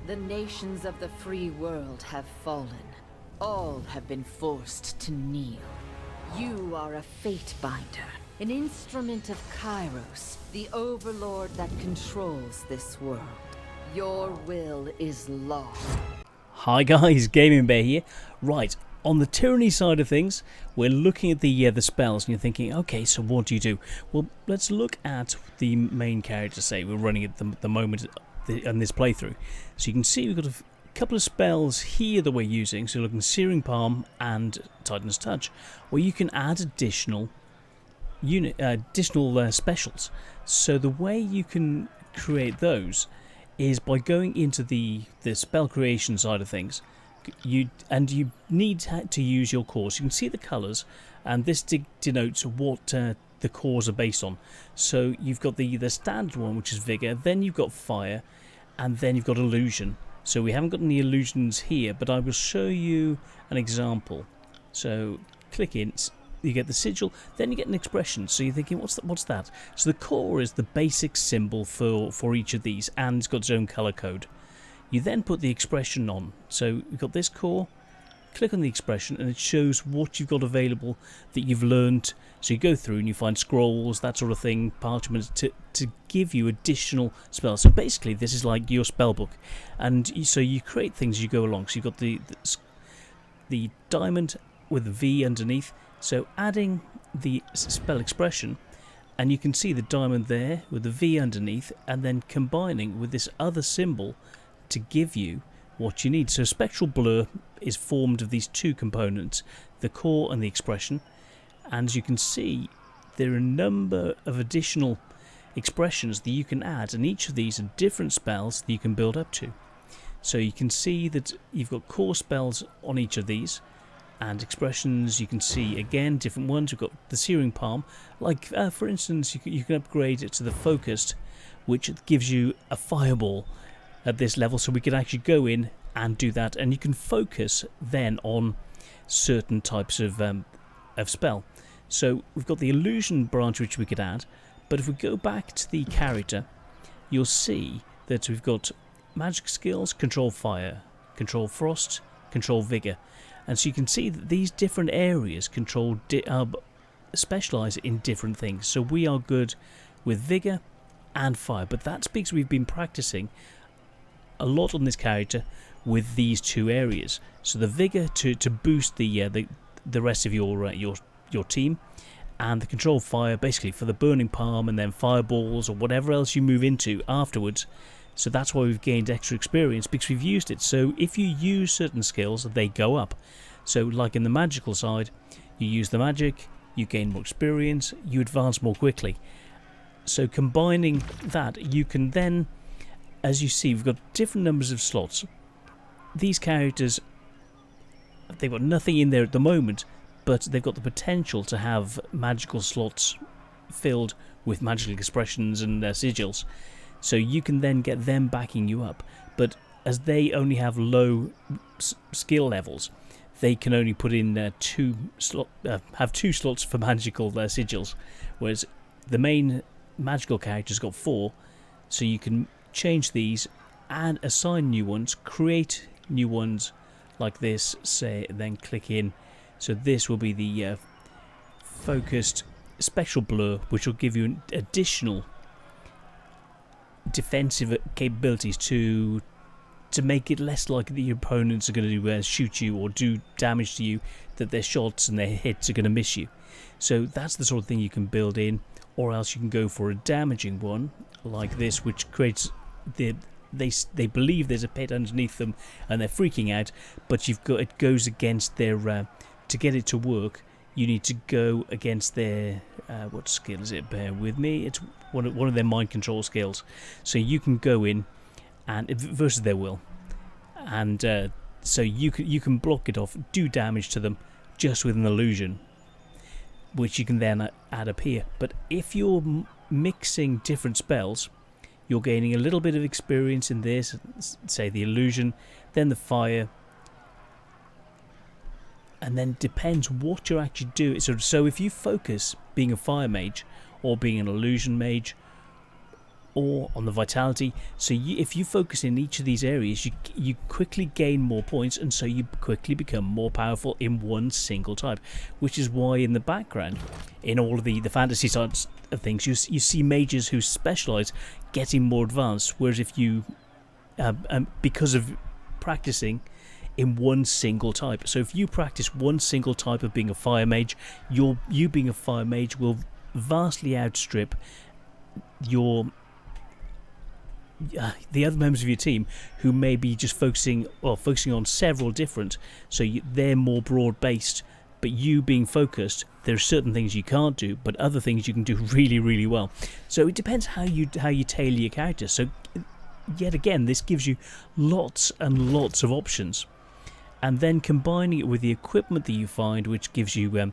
The nations of the free world have fallen. All have been forced to kneel. You are a fate binder, an instrument of Kairos, the overlord that controls this world. Your will is law. Hi guys, Gaming Bear here. Right, on the Tyranny side of things, we're looking at the spells and you're thinking, okay, so what do you do? Well, let's look at the main character, say, we're running at the moment in this playthrough. So you can see we've got a couple of spells here that we're using, so looking Searing Palm and Titan's Touch, where you can add additional specials. So the way you can create those is by going into the spell creation side of things. You need to use your cores. You can see the colours, and this denotes what the cores are based on. So you've got the standard one, which is Vigor, then you've got Fire, and then you've got Illusion. So we haven't got any illusions here, but I will show you an example. So click in, you get the sigil, then you get an expression. So you're thinking, what's that? So the core is the basic symbol for each of these, and it's got its own colour code. You then put the expression on. So you've got this core, click on the expression, and it shows what you've got available that you've learned. So you go through and you find scrolls, that sort of thing, parchments, to give you additional spells. So basically this is like your spell book, and so you create things as you go along. So you've got the diamond with a V underneath, so adding the spell expression, and you can see the diamond there with the V underneath, and then combining with this other symbol to give you what you need. So Spectral Blur is formed of these two components, the core and the expression, and as you can see there are a number of additional expressions that you can add, and each of these are different spells that you can build up to. So you can see that you've got core spells on each of these, and expressions you can see again different ones. We've got the Searing Palm, like for instance you can upgrade it to the Focused, which gives you a fireball at this level, so we could actually go in and do that, and you can focus then on certain types of spell. So we've got the illusion branch which we could add, but if we go back to the character, you'll see that we've got magic skills, control fire, control frost, control vigor, and so you can see that these different areas control specialize in different things. So we are good with vigor and fire, but that's because we've been practicing a lot on this character with these two areas. So the vigor to boost the rest of your team, and the control fire basically for the burning palm and then fireballs or whatever else you move into afterwards. So that's why we've gained extra experience, because we've used it. So if you use certain skills, they go up. So like in the magical side, you use the magic, you gain more experience, you advance more quickly. So combining that, you can then, as you see, we've got different numbers of slots. These characters, they've got nothing in there at the moment, but they've got the potential to have magical slots filled with magical expressions and sigils. So you can then get them backing you up. But as they only have low skill levels, they can only put in two slots for magical sigils, whereas the main magical character's got 4. So you can change these and assign new ones, create new ones like this, say, then click in. So this will be the Focused Spectral Blur, which will give you additional defensive capabilities to make it less likely that your opponents are going to shoot you or do damage to you, that their shots and their hits are going to miss you. So that's the sort of thing you can build in, or else you can go for a damaging one like this, which creates they believe there's a pit underneath them and they're freaking out, but it goes against their to get it to work. You need to go against their what skill is it? Bear with me. It's one of their mind control skills. So you can go in and versus their will, and so you can block it off, do damage to them just with an illusion, which you can then add up here. But if you're mixing different spells, you're gaining a little bit of experience in this, say the illusion, then the fire, and then depends what you're actually doing. So if you focus being a fire mage or being an illusion mage, or on the vitality. So if you focus in each of these areas, you quickly gain more points, and so you quickly become more powerful in one single type, which is why in the background, in all of the fantasy sides of things, you see mages who specialize getting more advanced, whereas if you because of practicing in one single type. So if you practice one single type of being a fire mage, you being a fire mage will vastly outstrip the other members of your team who may be just focusing on several different, so they're more broad based, but you being focused, there are certain things you can't do, but other things you can do really, really well. So it depends how you tailor your character. So yet again, this gives you lots and lots of options, and then combining it with the equipment that you find, which gives you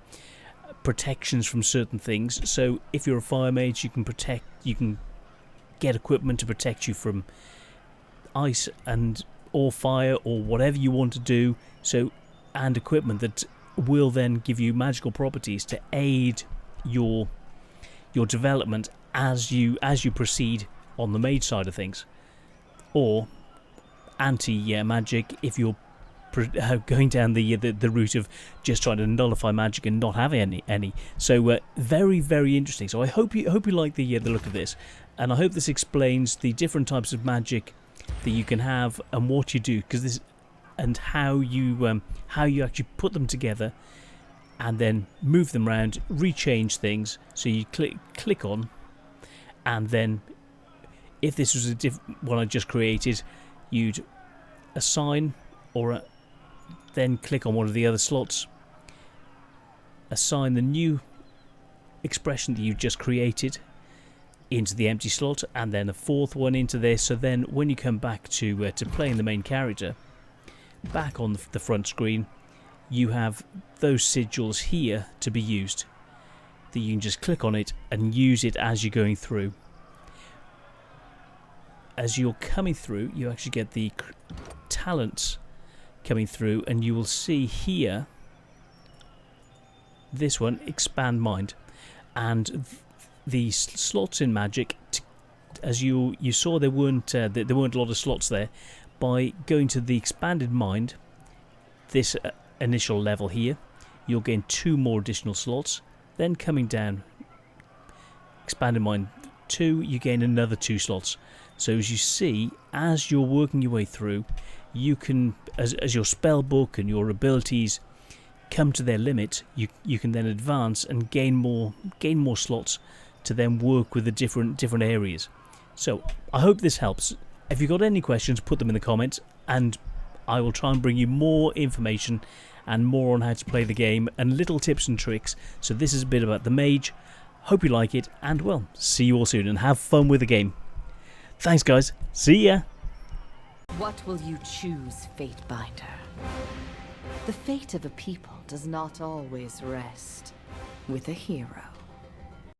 protections from certain things. So if you're a fire mage, you can get equipment to protect you from ice or fire or whatever you want to do. So, and equipment that will then give you magical properties to aid your development as you proceed on the mage side of things, or anti-magic if you're going down the route of just trying to nullify magic and not have any. So very, very interesting. So I hope you like the look of this, and I hope this explains the different types of magic that you can have and what you do, and how you actually put them together and then move them around, rechange things. So you click on, and then if this was a one I just created, you'd assign then click on one of the other slots, assign the new expression that you just created into the empty slot, and then a fourth one into this. So then when you come back to playing the main character, back on the front screen, you have those sigils here to be used, that you can just click on it and use it as you're going through. As you're coming through, you actually get the talents coming through, and you will see here this one, expand mind, and the slots in magic, as you saw, there weren't a lot of slots there. By going to the expanded mind, this initial level here, you'll gain 2 more additional slots. Then coming down, expanded mind 2, you gain another 2 slots. So as you see, as you're working your way through, you can, as your spell book and your abilities come to their limit, you can then advance and gain more slots to then work with the different areas. So I hope this helps. If you've got any questions, put them in the comments, and I will try and bring you more information and more on how to play the game and little tips and tricks. So this is a bit about the mage. Hope you like it, and well, see you all soon, and have fun with the game. Thanks guys, see ya! What will you choose, Fatebinder? The fate of a people does not always rest with a hero.